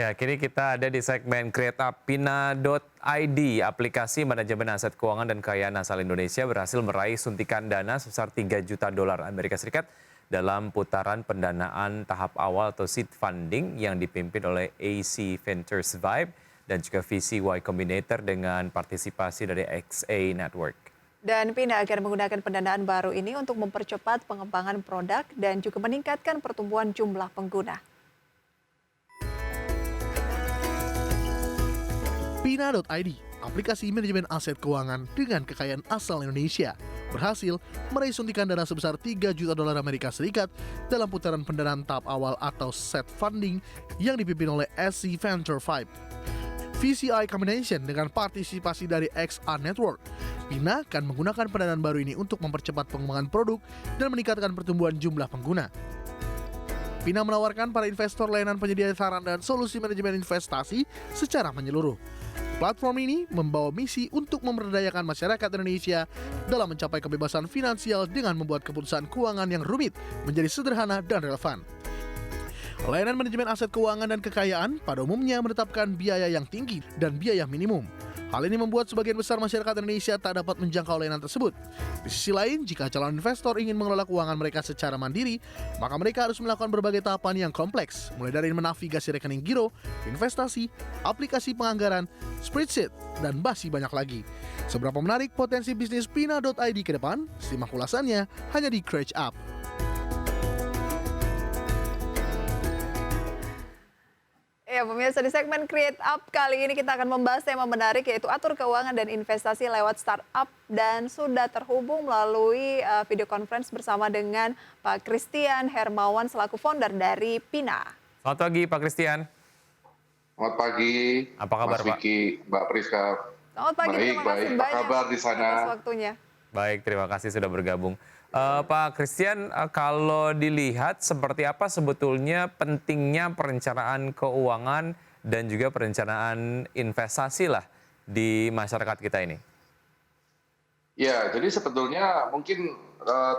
Ya, kini kita ada di segmen Create Up. Pina.id, aplikasi manajemen aset keuangan dan kekayaan asal Indonesia berhasil meraih suntikan dana sebesar 3 juta dolar Amerika Serikat dalam putaran pendanaan tahap awal atau seed funding yang dipimpin oleh AC Ventures Vibe dan juga VC Y Combinator dengan partisipasi dari XA Network. Dan Pina akan menggunakan pendanaan baru ini untuk mempercepat pengembangan produk dan juga meningkatkan pertumbuhan jumlah pengguna. Pina.id, aplikasi manajemen aset keuangan dengan kekayaan asal Indonesia, berhasil meraih suntikan dana sebesar 3 juta dolar Amerika Serikat dalam putaran pendanaan tahap awal atau set funding yang dipimpin oleh SC Venture Vibe. VCI Combination dengan partisipasi dari XA Network. Pina akan menggunakan pendanaan baru ini untuk mempercepat pengembangan produk dan meningkatkan pertumbuhan jumlah pengguna. Pina menawarkan para investor layanan penyedia saran dan solusi manajemen investasi secara menyeluruh. Platform ini membawa misi untuk memberdayakan masyarakat Indonesia dalam mencapai kebebasan finansial dengan membuat keputusan keuangan yang rumit menjadi sederhana dan relevan. Layanan manajemen aset keuangan dan kekayaan pada umumnya menetapkan biaya yang tinggi dan biaya minimum. Hal ini membuat sebagian besar masyarakat Indonesia tak dapat menjangkau layanan tersebut. Di sisi lain, jika calon investor ingin mengelola keuangan mereka secara mandiri, maka mereka harus melakukan berbagai tahapan yang kompleks, mulai dari menavigasi rekening giro, investasi, aplikasi penganggaran, spreadsheet, dan masih banyak lagi. Seberapa menarik potensi bisnis Pina.id ke depan? Simak ulasannya hanya di Create Up. Ya, pemirsa, di segmen Create Up kali ini kita akan membahas tema menarik yaitu atur keuangan dan investasi lewat startup, dan sudah terhubung melalui video conference bersama dengan Pak Christian Hermawan selaku founder dari Pina. Selamat pagi Pak Christian. Selamat pagi. Apa kabar, Mas Vicky, Mbak Priska. Selamat pagi, terima kasih Baik. banyak Apa kabar di sana? atas waktunya. Baik, terima kasih sudah bergabung. Pak Christian, kalau dilihat seperti apa sebetulnya pentingnya perencanaan keuangan dan juga perencanaan investasi lah di masyarakat kita ini? Ya, jadi sebetulnya mungkin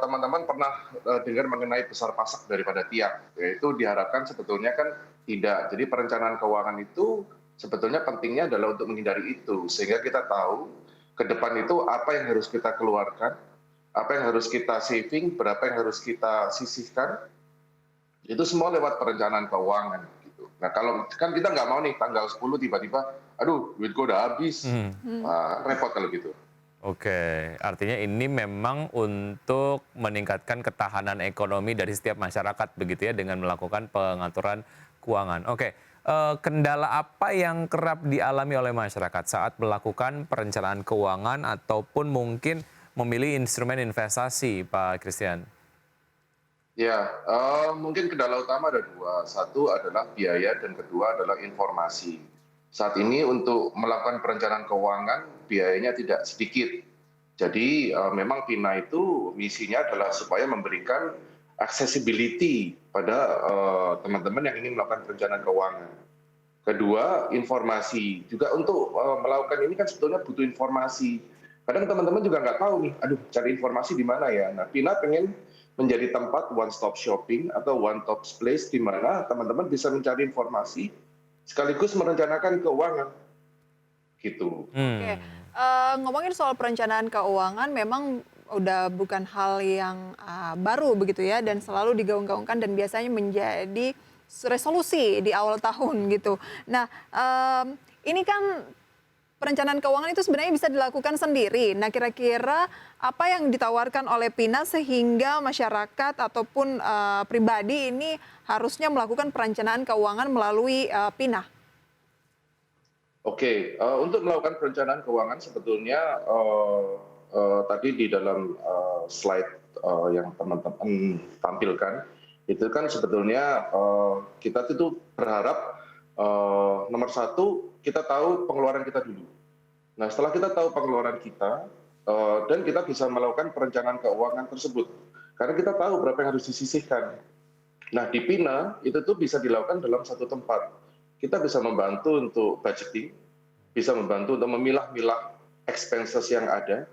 teman-teman pernah dengar mengenai besar pasak daripada tiang. Yaitu diharapkan sebetulnya kan tidak. Jadi perencanaan keuangan itu sebetulnya pentingnya adalah untuk menghindari itu. Sehingga kita tahu ke depan itu apa yang harus kita keluarkan, apa yang harus kita saving, berapa yang harus kita sisihkan, itu semua lewat perencanaan keuangan. Gitu. Nah kalau kan kita nggak mau nih tanggal 10 tiba-tiba, aduh duit gue udah habis, repot kalau gitu. Oke, artinya ini memang untuk meningkatkan ketahanan ekonomi dari setiap masyarakat begitu ya dengan melakukan pengaturan keuangan. Oke, kendala apa yang kerap dialami oleh masyarakat saat melakukan perencanaan keuangan ataupun mungkin memilih instrumen investasi, Pak Christian? Ya, mungkin kendala utama ada dua. Satu adalah biaya dan kedua adalah informasi. Saat ini untuk melakukan perencanaan keuangan biayanya tidak sedikit. Jadi memang Pina itu misinya adalah supaya memberikan accessibility pada teman-teman yang ingin melakukan perencanaan keuangan. Kedua, informasi. Juga untuk melakukan ini kan sebetulnya butuh informasi. Kadang teman-teman juga nggak tahu nih, aduh cari informasi di mana ya. Nah, Pina pengen menjadi tempat one stop shopping atau one stop place di mana teman-teman bisa mencari informasi sekaligus merencanakan keuangan. Gitu. Oke, ngomongin soal perencanaan keuangan memang udah bukan hal yang baru begitu ya, dan selalu digaung-gaungkan dan biasanya menjadi resolusi di awal tahun gitu. Nah, ini kan perencanaan keuangan itu sebenarnya bisa dilakukan sendiri. Nah, kira-kira apa yang ditawarkan oleh Pina sehingga masyarakat ataupun pribadi ini harusnya melakukan perencanaan keuangan melalui Pina? Oke, untuk melakukan perencanaan keuangan sebetulnya tadi di dalam slide yang teman-teman tampilkan, itu kan sebetulnya kita itu berharap nomor satu, kita tahu pengeluaran kita dulu. Nah, setelah kita tahu pengeluaran kita, dan kita bisa melakukan perencanaan keuangan tersebut. Karena kita tahu berapa yang harus disisihkan. Nah, di Pina, itu tuh bisa dilakukan dalam satu tempat. Kita bisa membantu untuk budgeting, bisa membantu untuk memilah-milah expenses yang ada,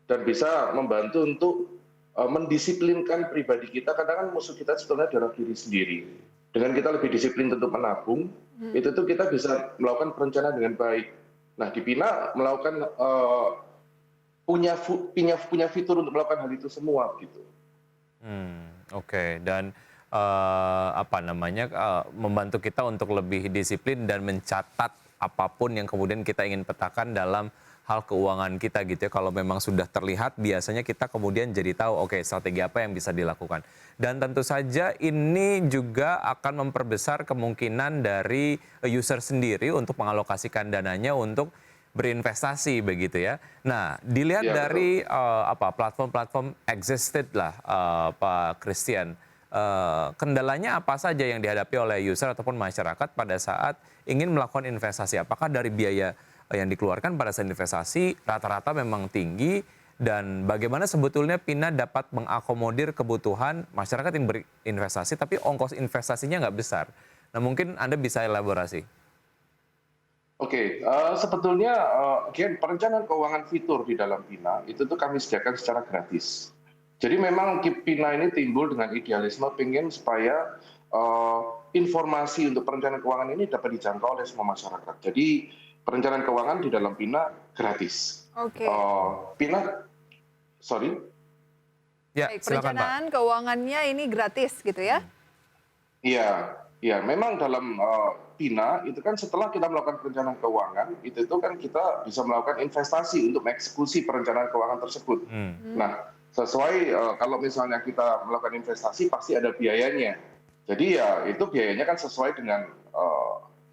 dan bisa membantu untuk mendisiplinkan pribadi kita. Kadang kan musuh kita sebetulnya adalah diri sendiri. Dengan kita lebih disiplin untuk menabung, itu tuh kita bisa melakukan perencanaan dengan baik. Nah, di Pina melakukan punya fitur untuk melakukan hal itu semua gitu. Oke. Dan apa namanya, membantu kita untuk lebih disiplin dan mencatat apapun yang kemudian kita ingin petakan dalam hal keuangan kita gitu ya. Kalau memang sudah terlihat, biasanya kita kemudian jadi tahu, oke, strategi apa yang bisa dilakukan. Dan tentu saja ini juga akan memperbesar kemungkinan dari user sendiri untuk mengalokasikan dananya untuk berinvestasi begitu ya. Nah, dilihat Iya, dari platform-platform existed lah, Pak Christian. Kendalanya apa saja yang dihadapi oleh user ataupun masyarakat pada saat ingin melakukan investasi? Apakah dari biaya yang dikeluarkan pada saat investasi rata-rata memang tinggi, dan bagaimana sebetulnya Pina dapat mengakomodir kebutuhan masyarakat yang berinvestasi tapi ongkos investasinya nggak besar? Nah, mungkin Anda bisa elaborasi. Oke, sebetulnya perencanaan keuangan fitur di dalam Pina itu tuh kami sediakan secara gratis. Jadi memang Pina ini timbul dengan idealisme pengen supaya informasi untuk perencanaan keuangan ini dapat dijangkau oleh semua masyarakat. Jadi perencanaan keuangan di dalam Pina gratis. Oke. Pina, sorry. Ya, Baik, silakan Pak. perencanaan keuangannya ini gratis gitu ya? Iya, iya. Memang dalam Pina itu kan setelah kita melakukan perencanaan keuangan, itu kan kita bisa melakukan investasi untuk mengeksekusi perencanaan keuangan tersebut. Nah, sesuai kalau misalnya kita melakukan investasi pasti ada biayanya. Jadi ya itu biayanya kan sesuai dengan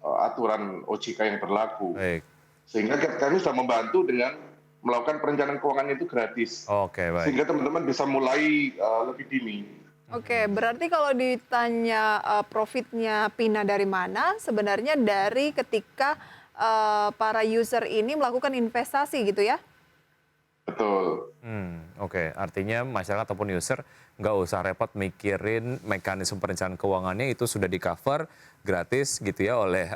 aturan OJK yang berlaku. Baik. Sehingga kami sudah membantu dengan melakukan perencanaan keuangan itu gratis. Oke, baik. Sehingga teman-teman bisa mulai lebih dini. Oke, berarti kalau ditanya profitnya Pina dari mana, sebenarnya dari ketika para user ini melakukan investasi gitu ya? Betul. Oke, artinya masyarakat ataupun user nggak usah repot mikirin mekanisme perencanaan keuangannya, itu sudah di-cover gratis gitu ya oleh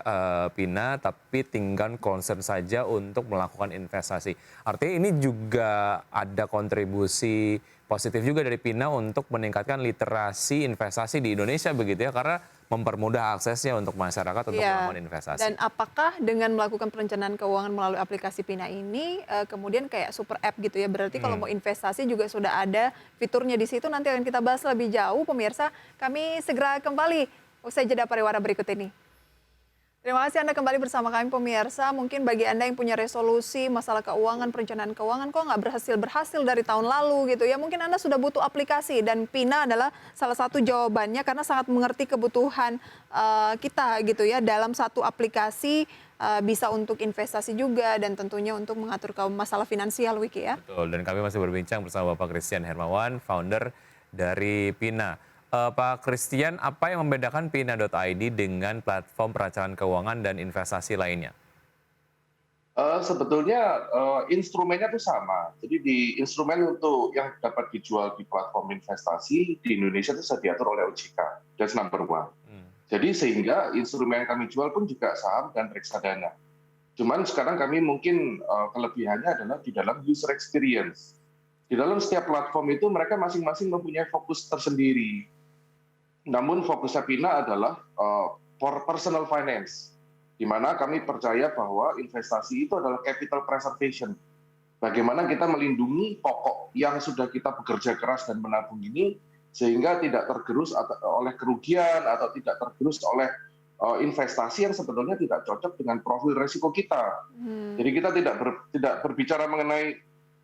Pina, tapi tinggal concern saja untuk melakukan investasi. Artinya ini juga ada kontribusi positif juga dari Pina untuk meningkatkan literasi investasi di Indonesia begitu ya, karena mempermudah aksesnya untuk masyarakat untuk Iya. melakukan investasi. Dan apakah dengan melakukan perencanaan keuangan melalui aplikasi Pina ini kemudian kayak super app gitu ya? Berarti kalau mau investasi juga sudah ada fiturnya di situ. Nanti akan kita bahas lebih jauh, pemirsa. Kami segera kembali usai jeda pariwara berikut ini. Terima kasih Anda kembali bersama kami pemirsa. Mungkin bagi Anda yang punya resolusi masalah keuangan, perencanaan keuangan kok nggak berhasil dari tahun lalu gitu ya. Mungkin Anda sudah butuh aplikasi dan Pina adalah salah satu jawabannya karena sangat mengerti kebutuhan kita gitu ya. Dalam satu aplikasi bisa untuk investasi juga dan tentunya untuk mengatur masalah finansial, Wiki ya. Betul, dan kami masih berbincang bersama Bapak Christian Hermawan, founder dari Pina. Pak Christian, apa yang membedakan Pina.id dengan platform perencanaan keuangan dan investasi lainnya? Sebetulnya instrumennya itu sama. Jadi di instrumen untuk yang dapat dijual di platform investasi di Indonesia itu sudah diatur oleh OJK. That's number one. Jadi sehingga instrumen yang kami jual pun juga saham dan reksadana. Cuman sekarang kami mungkin kelebihannya adalah di dalam user experience. Di dalam setiap platform itu mereka masing-masing mempunyai fokus tersendiri. Namun fokusnya Pina adalah personal finance, di mana kami percaya bahwa investasi itu adalah capital preservation. Bagaimana kita melindungi pokok yang sudah kita bekerja keras dan menabung ini, sehingga tidak tergerus oleh kerugian atau tidak tergerus oleh investasi yang sebetulnya tidak cocok dengan profil risiko kita. Jadi kita tidak berbicara mengenai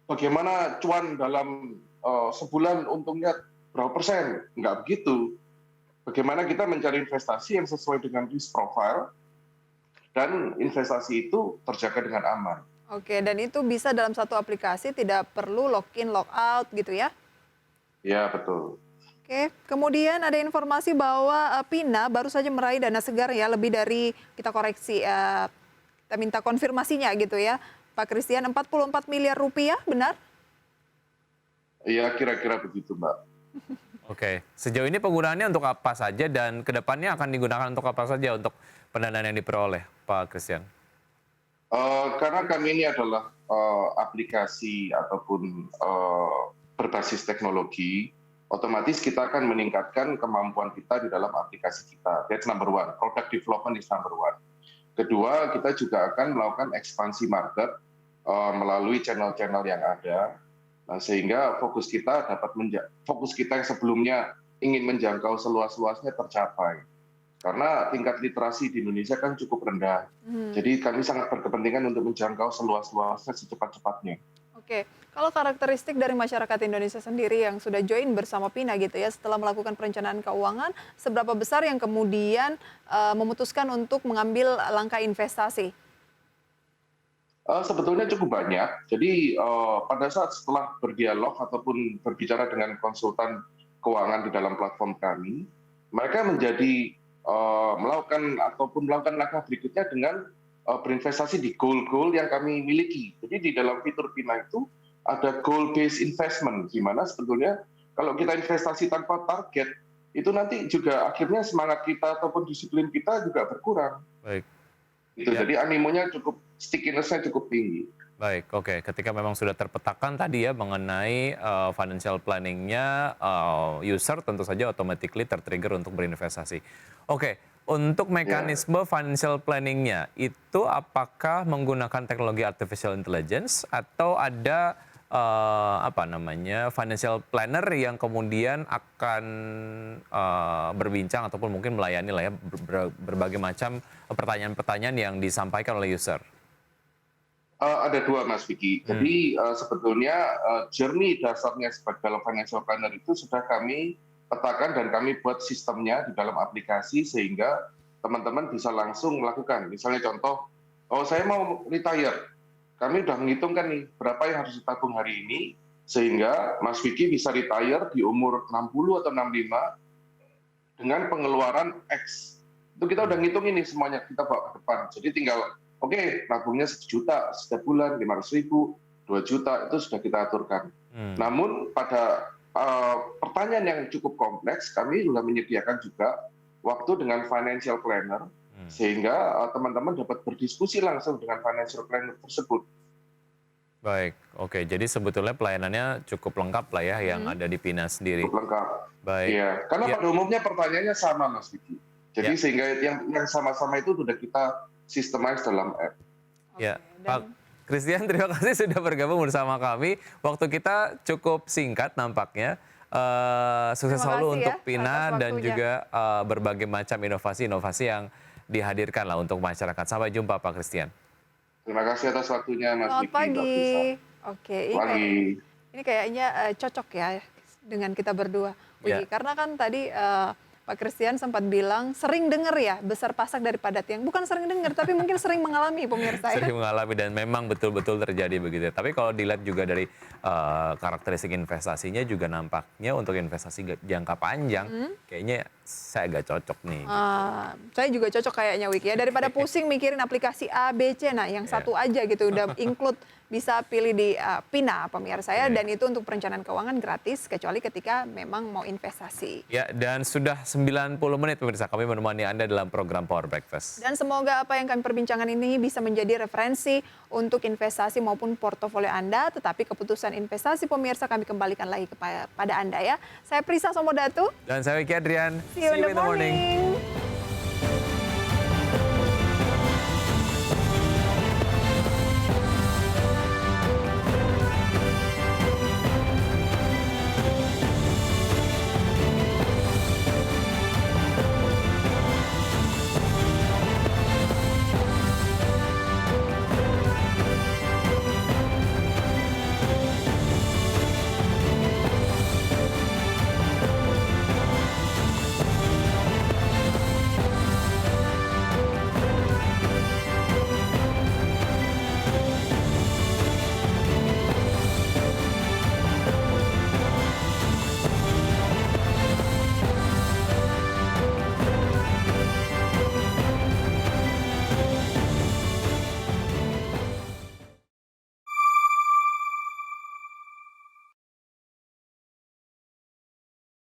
bagaimana cuan dalam sebulan untungnya berapa persen, nggak begitu. Bagaimana kita mencari investasi yang sesuai dengan risk profile dan investasi itu terjaga dengan aman. Oke, dan itu bisa dalam satu aplikasi, tidak perlu login, logout gitu ya? Ya, betul. Oke, kemudian ada informasi bahwa Pina baru saja meraih dana segar ya, lebih dari, kita koreksi, kita minta konfirmasinya gitu ya, Pak Christian, 44 miliar rupiah, benar? Iya, kira-kira begitu, Mbak. Oke, sejauh ini penggunaannya untuk apa saja dan kedepannya akan digunakan untuk apa saja untuk pendanaan yang diperoleh, Pak Christian? Karena kami ini adalah aplikasi ataupun berbasis teknologi, otomatis kita akan meningkatkan kemampuan kita di dalam aplikasi kita. That's number one. Product development is number one. Kedua, kita juga akan melakukan ekspansi market melalui channel-channel yang ada. Nah, sehingga fokus kita yang sebelumnya ingin menjangkau seluas-luasnya tercapai. Karena tingkat literasi di Indonesia kan cukup rendah. Jadi kami sangat berkepentingan untuk menjangkau seluas-luasnya secepat-cepatnya. Oke, kalau karakteristik dari masyarakat Indonesia sendiri yang sudah join bersama PINA gitu ya, setelah melakukan perencanaan keuangan, seberapa besar yang kemudian memutuskan untuk mengambil langkah investasi? Sebetulnya cukup banyak. Jadi pada saat setelah berdialog ataupun berbicara dengan konsultan keuangan di dalam platform kami, mereka menjadi melakukan langkah berikutnya dengan berinvestasi di goal-goal yang kami miliki. Jadi di dalam fitur PINA itu ada goal-based investment, di mana sebetulnya kalau kita investasi tanpa target, itu nanti juga akhirnya semangat kita ataupun disiplin kita juga berkurang. Baik. Gitu. Ya. Jadi animonya stickiness-nya cukup tinggi. Baik, oke. Ketika memang sudah terpetakan tadi ya mengenai financial planning-nya, user tentu saja automatically tertrigger untuk berinvestasi. Oke, untuk mekanisme financial planning-nya itu apakah menggunakan teknologi artificial intelligence atau ada financial planner yang kemudian akan berbincang ataupun mungkin melayani lah ya berbagai macam pertanyaan-pertanyaan yang disampaikan oleh user? Ada dua, Mas Vicky. Jadi sebetulnya journey dasarnya sebagai financial planner itu sudah kami petakan dan kami buat sistemnya di dalam aplikasi sehingga teman-teman bisa langsung melakukan. Misalnya contoh, saya mau retire. Kami sudah menghitungkan nih berapa yang harus ditabung hari ini sehingga Mas Vicky bisa retire di umur 60 atau 65 dengan pengeluaran X. Itu kita udah ngitung ini semuanya, kita bawa ke depan. Jadi tinggal oke, nabungnya 1 juta setiap bulan, 500.000, 2 juta, itu sudah kita aturkan. Namun pada pertanyaan yang cukup kompleks, kami sudah menyediakan juga waktu dengan financial planner, sehingga teman-teman dapat berdiskusi langsung dengan financial planner tersebut. Baik, oke. Jadi sebetulnya pelayanannya cukup lengkap lah ya yang ada di PINA sendiri. Cukup lengkap. Baik. Iya, karena pada umumnya pertanyaannya sama, Mas Vicky. Jadi sehingga yang sama-sama itu sudah kita systemize dalam app. Ya, Pak Christian, terima kasih sudah bergabung bersama kami. Waktu kita cukup singkat nampaknya. Sukses selalu untuk PINA dan juga berbagai macam inovasi-inovasi yang dihadirkan lah untuk masyarakat. Sampai jumpa, Pak Christian. Terima kasih atas waktunya, Mas Vicky. Selamat pagi. Oke, ini kayaknya cocok ya dengan kita berdua, Wigi. Karena kan tadi Pak Christian sempat bilang sering dengar ya besar pasak daripada tiang. Bukan sering dengar, tapi mungkin sering mengalami pemirsa. Sering mengalami dan memang betul-betul terjadi begitu. Tapi kalau dilihat juga dari karakteristik investasinya juga nampaknya untuk investasi jangka panjang, kayaknya saya agak cocok nih. Saya juga cocok kayaknya Wiki ya. Daripada pusing mikirin aplikasi A, B, C, nah yang satu aja gitu udah include bisa pilih di PINA pemirsa ya. Dan itu untuk perencanaan keuangan gratis kecuali ketika memang mau investasi. Ya, dan sudah 90 menit pemirsa kami menemani Anda dalam program Power Breakfast. Dan semoga apa yang kami perbincangkan ini bisa menjadi referensi untuk investasi maupun portofolio Anda. Tetapi keputusan investasi pemirsa kami kembalikan lagi kepada Anda ya. Saya Prisa Somodatu. Dan saya Wiki Adrian. See you in the morning.